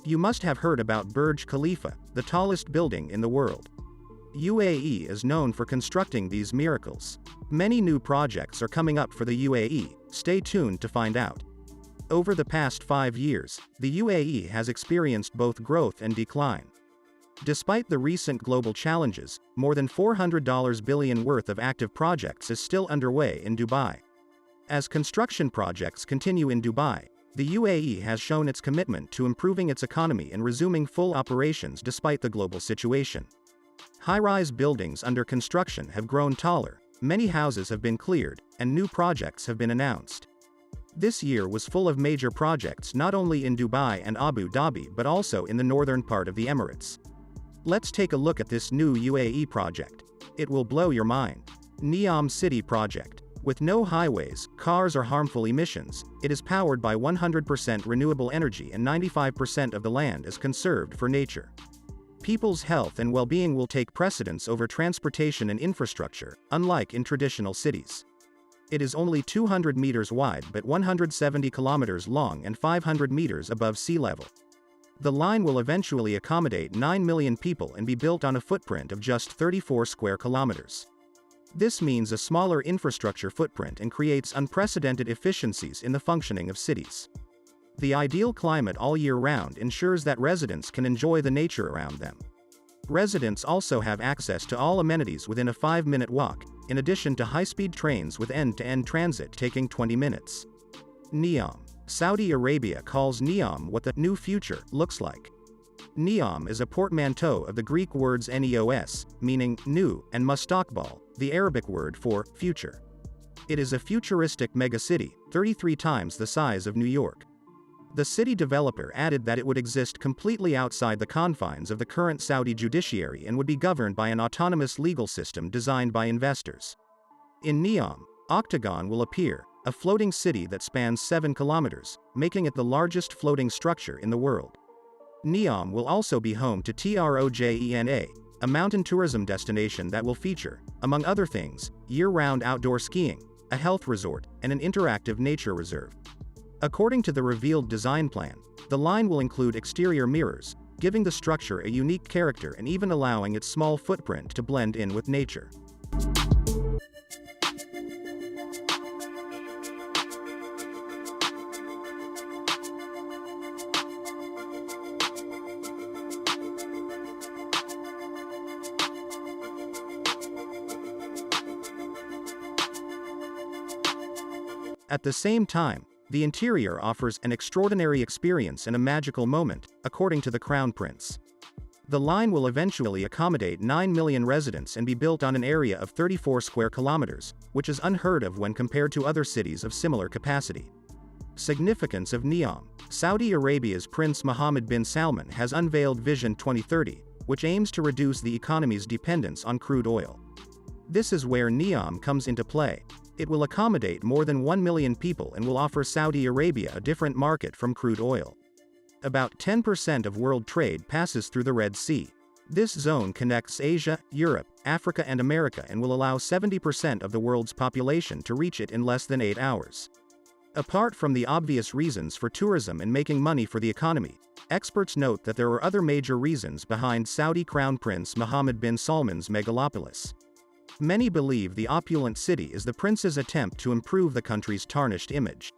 You must have heard about Burj Khalifa, the tallest building in the world. UAE is known for constructing these miracles. Many new projects are coming up for the UAE, stay tuned to find out. Over the past 5 years, the UAE has experienced both growth and decline. Despite the recent global challenges, more than $400 billion worth of active projects is still underway in Dubai. As construction projects continue in Dubai, the UAE has shown its commitment to improving its economy and resuming full operations despite the global situation. High-rise buildings under construction have grown taller, many houses have been cleared, and new projects have been announced. This year was full of major projects not only in Dubai and Abu Dhabi but also in the northern part of the Emirates. Let's take a look at this new UAE project. It will blow your mind. Neom City Project. With no highways, cars or harmful emissions, it is powered by 100% renewable energy and 95% of the land is conserved for nature. People's health and well-being will take precedence over transportation and infrastructure, unlike in traditional cities. It is only 200 meters wide but 170 kilometers long and 500 meters above sea level. The line will eventually accommodate 9 million people and be built on a footprint of just 34 square kilometers. This means a smaller infrastructure footprint and creates unprecedented efficiencies in the functioning of cities. The ideal climate all year round ensures that residents can enjoy the nature around them. Residents also have access to all amenities within a 5-minute walk, in addition to high-speed trains with end-to-end transit taking 20 minutes. Neom. Saudi Arabia calls Neom what the new future looks like. Neom is a portmanteau of the Greek words neos, meaning new, and mustaqbal, the Arabic word for future. It is a futuristic megacity, 33 times the size of New York. The city developer added that it would exist completely outside the confines of the current Saudi judiciary and would be governed by an autonomous legal system designed by investors. In Neom, Octagon will appear, a floating city that spans 7 kilometers, making it the largest floating structure in the world. Neom will also be home to Trojena, a mountain tourism destination that will feature, among other things, year-round outdoor skiing, a health resort, and an interactive nature reserve. According to the revealed design plan, the line will include exterior mirrors, giving the structure a unique character and even allowing its small footprint to blend in with nature. At the same time, the interior offers an extraordinary experience and a magical moment, according to the Crown Prince. The line will eventually accommodate 9 million residents and be built on an area of 34 square kilometers, which is unheard of when compared to other cities of similar capacity. Significance of Neom. Saudi Arabia's Prince Mohammed bin Salman has unveiled Vision 2030, which aims to reduce the economy's dependence on crude oil. This is where Neom comes into play. It will accommodate more than 1 million people and will offer Saudi Arabia a different market from crude oil. About 10% of world trade passes through the Red Sea. This zone connects Asia, Europe, Africa and America and will allow 70% of the world's population to reach it in less than 8 hours. Apart from the obvious reasons for tourism and making money for the economy, experts note that there are other major reasons behind Saudi Crown Prince Mohammed bin Salman's megalopolis. Many believe the opulent city is the prince's attempt to improve the country's tarnished image.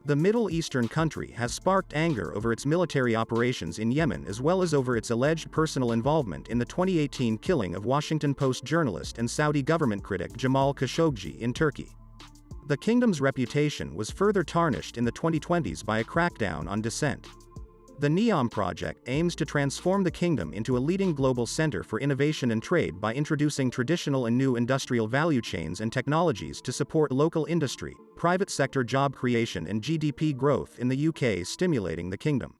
The Middle Eastern country has sparked anger over its military operations in Yemen as well as over its alleged personal involvement in the 2018 killing of Washington Post journalist and Saudi government critic Jamal Khashoggi in Turkey. The kingdom's reputation was further tarnished in the 2020s by a crackdown on dissent. The Neom project aims to transform the kingdom into a leading global center for innovation and trade by introducing traditional and new industrial value chains and technologies to support local industry, private sector job creation and GDP growth in the UK, stimulating the kingdom.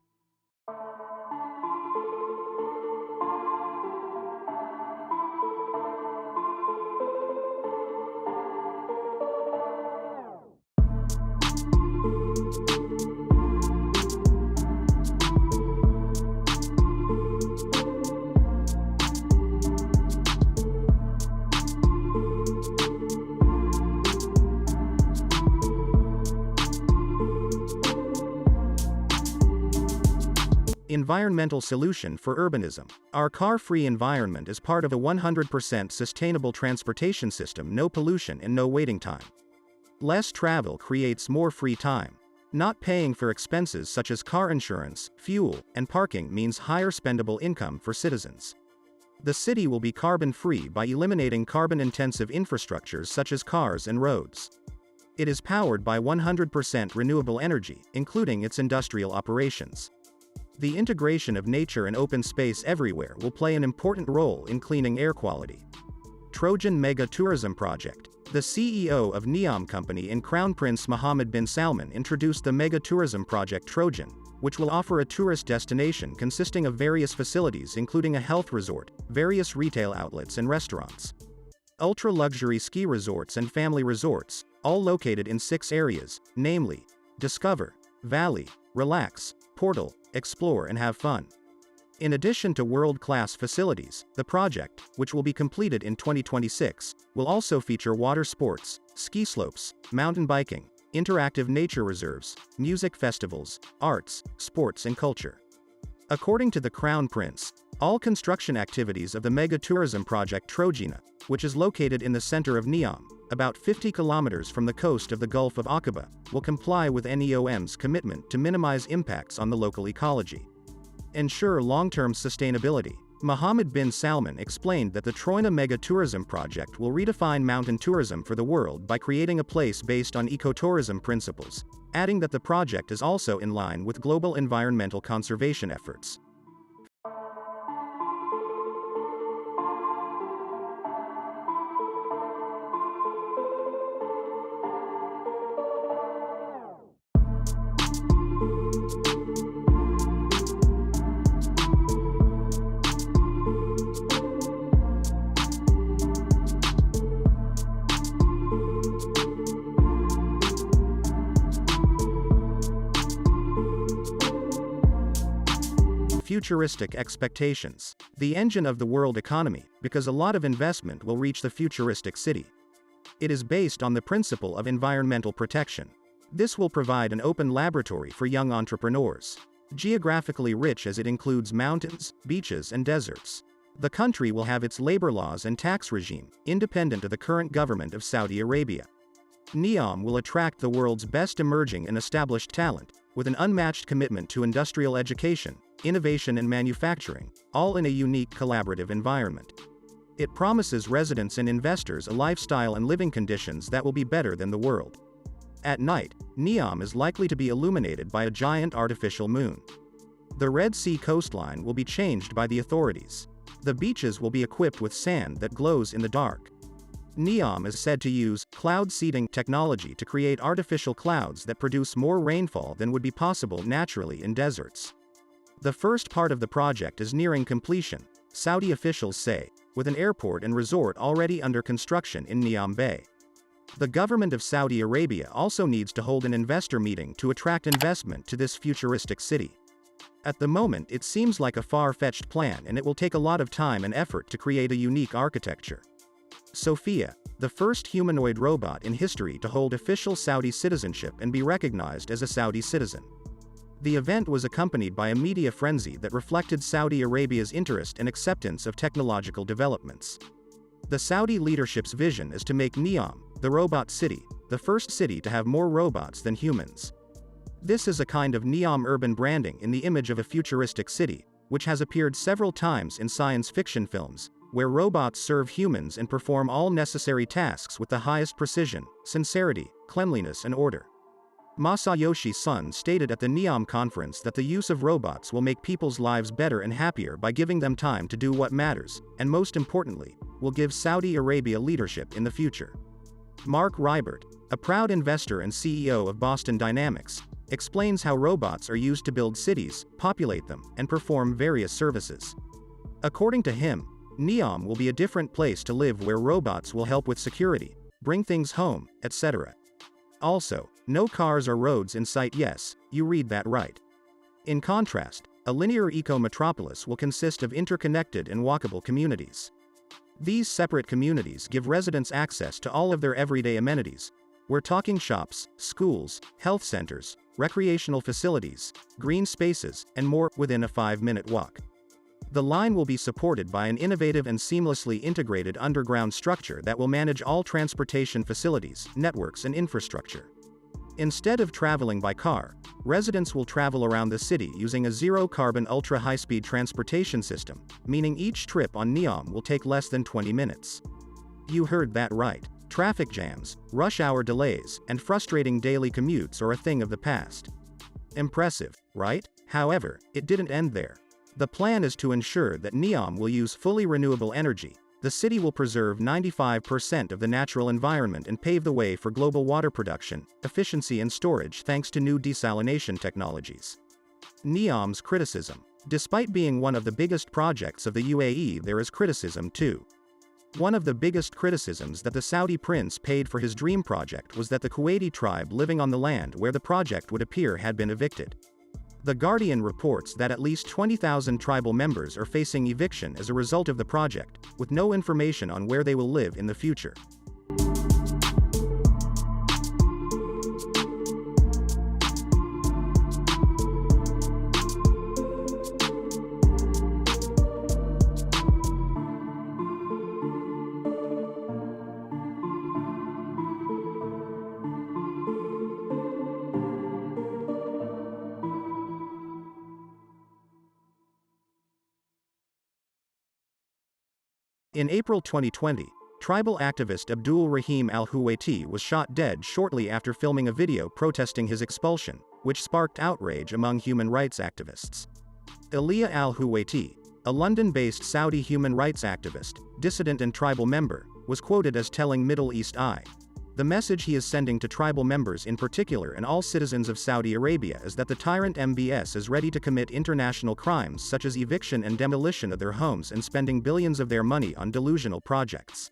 Environmental solution for urbanism. Our car-free environment is part of a 100% sustainable transportation system, no pollution and no waiting time. Less travel creates more free time. Not paying for expenses such as car insurance, fuel, and parking means higher spendable income for citizens. The city will be carbon-free by eliminating carbon-intensive infrastructures such as cars and roads. It is powered by 100% renewable energy, including its industrial operations. The integration of nature and open space everywhere will play an important role in cleaning air quality. Trojan Mega Tourism Project. The CEO of NEOM Company and Crown Prince Mohammed bin Salman introduced the Mega Tourism Project Trojan, which will offer a tourist destination consisting of various facilities including a health resort, various retail outlets and restaurants. Ultra-luxury ski resorts and family resorts, all located in 6 areas, namely, Discover, Valley, Relax, Portal, Explore and Have Fun. In addition to world-class facilities, the project, which will be completed in 2026, will also feature water sports, ski slopes, mountain biking, interactive nature reserves, music festivals, arts, sports and culture. According to the Crown Prince, all construction activities of the Mega Tourism Project Trojena, which is located in the center of NEOM, about 50 kilometers from the coast of the Gulf of Aqaba, will comply with NEOM's commitment to minimize impacts on the local ecology. Ensure long-term sustainability. Mohammed bin Salman explained that the Troina Mega Tourism Project will redefine mountain tourism for the world by creating a place based on ecotourism principles, adding that the project is also in line with global environmental conservation efforts. Futuristic expectations. The engine of the world economy, because a lot of investment will reach the futuristic city. It is based on the principle of environmental protection. This will provide an open laboratory for young entrepreneurs. Geographically rich as it includes mountains, beaches and deserts. The country will have its labor laws and tax regime, independent of the current government of Saudi Arabia. NEOM will attract the world's best emerging and established talent, with an unmatched commitment to industrial education, innovation and manufacturing, all in a unique collaborative environment. It promises residents and investors a lifestyle and living conditions that will be better than the world. At night, NEOM is likely to be illuminated by a giant artificial moon. The Red Sea coastline will be changed by the authorities. The beaches will be equipped with sand that glows in the dark. NEOM is said to use cloud seeding technology to create artificial clouds that produce more rainfall than would be possible naturally in deserts. The first part of the project is nearing completion, Saudi officials say, with an airport and resort already under construction in NEOM Bay. The government of Saudi Arabia also needs to hold an investor meeting to attract investment to this futuristic city. At the moment, it seems like a far-fetched plan and it will take a lot of time and effort to create a unique architecture. Sophia, the first humanoid robot in history to hold official Saudi citizenship and be recognized as a Saudi citizen. The event was accompanied by a media frenzy that reflected Saudi Arabia's interest and acceptance of technological developments. The Saudi leadership's vision is to make NEOM, the robot city, the first city to have more robots than humans. This is a kind of NEOM urban branding in the image of a futuristic city, which has appeared several times in science fiction films, where robots serve humans and perform all necessary tasks with the highest precision, sincerity, cleanliness and order. Masayoshi Son stated at the NEOM conference that the use of robots will make people's lives better and happier by giving them time to do what matters, and most importantly, will give Saudi Arabia leadership in the future. Mark Rybert, a proud investor and CEO of Boston Dynamics, explains how robots are used to build cities, populate them, and perform various services. According to him, NEOM will be a different place to live where robots will help with security, bring things home, etc. Also, no cars or roads in sight. Yes, you read that right. In contrast, a linear eco-metropolis will consist of interconnected and walkable communities. These separate communities give residents access to all of their everyday amenities. We're talking shops, schools, health centers, recreational facilities, green spaces, and more within a 5-minute walk. The line will be supported by an innovative and seamlessly integrated underground structure that will manage all transportation facilities, networks, and infrastructure. Instead of traveling by car, residents will travel around the city using a zero-carbon ultra-high-speed transportation system, meaning each trip on NEOM will take less than 20 minutes. You heard that right. Traffic jams, rush hour delays, and frustrating daily commutes are a thing of the past. Impressive, right? However, it didn't end there. The plan is to ensure that NEOM will use fully renewable energy. The city will preserve 95% of the natural environment and pave the way for global water production, efficiency and storage thanks to new desalination technologies. NEOM's criticism. Despite being one of the biggest projects of the UAE, there is criticism too. One of the biggest criticisms that the Saudi prince paid for his dream project was that the Kuwaiti tribe living on the land where the project would appear had been evicted. The Guardian reports that at least 20,000 tribal members are facing eviction as a result of the project, with no information on where they will live in the future. In April 2020, tribal activist Abdul Rahim al-Huwaiti was shot dead shortly after filming a video protesting his expulsion, which sparked outrage among human rights activists. Elia al-Huwaiti, a London-based Saudi human rights activist, dissident and tribal member, was quoted as telling Middle East Eye, "The message he is sending to tribal members in particular and all citizens of Saudi Arabia is that the tyrant MBS is ready to commit international crimes such as eviction and demolition of their homes and spending billions of their money on delusional projects.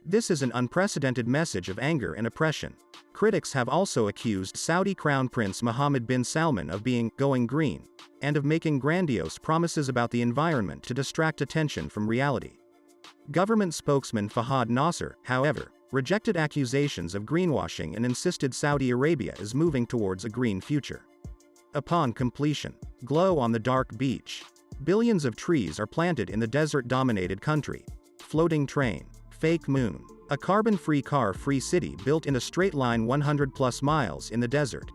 This is an unprecedented message of anger and oppression." Critics have also accused Saudi Crown Prince Mohammed bin Salman of being going green, and of making grandiose promises about the environment to distract attention from reality. Government spokesman Fahad Nasser, however, rejected accusations of greenwashing and insisted Saudi Arabia is moving towards a green future. Upon completion, glow on the dark beach. Billions of trees are planted in the desert-dominated country. Floating train. Fake moon. A carbon-free car-free city built in a straight line 100+ miles in the desert.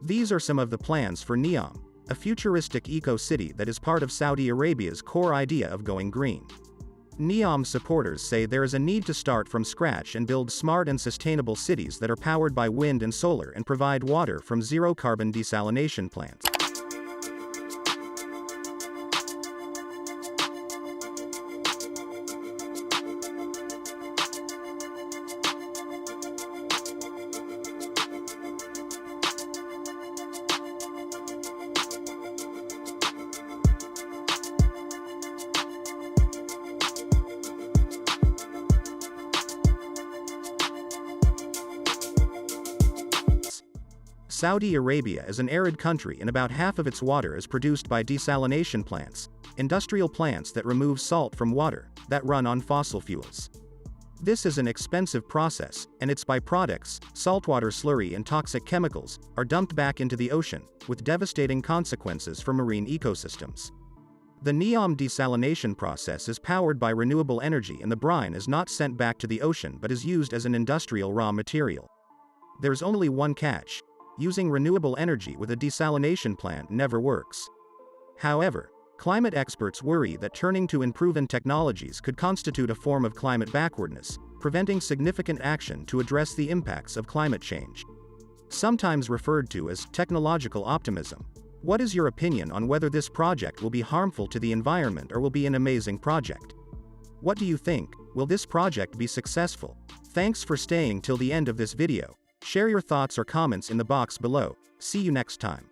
These are some of the plans for NEOM, a futuristic eco-city that is part of Saudi Arabia's core idea of going green. NEOM supporters say there is a need to start from scratch and build smart and sustainable cities that are powered by wind and solar and provide water from zero-carbon desalination plants. Saudi Arabia is an arid country and about half of its water is produced by desalination plants, industrial plants that remove salt from water, that run on fossil fuels. This is an expensive process, and its byproducts, saltwater slurry and toxic chemicals, are dumped back into the ocean, with devastating consequences for marine ecosystems. The NEOM desalination process is powered by renewable energy and the brine is not sent back to the ocean but is used as an industrial raw material. There's only one catch. Using renewable energy with a desalination plant never works. However, climate experts worry that turning to unproven technologies could constitute a form of climate backwardness, preventing significant action to address the impacts of climate change. Sometimes referred to as technological optimism. What is your opinion on whether this project will be harmful to the environment or will be an amazing project? What do you think? Will this project be successful? Thanks for staying till the end of this video. Share your thoughts or comments in the box below. See you next time.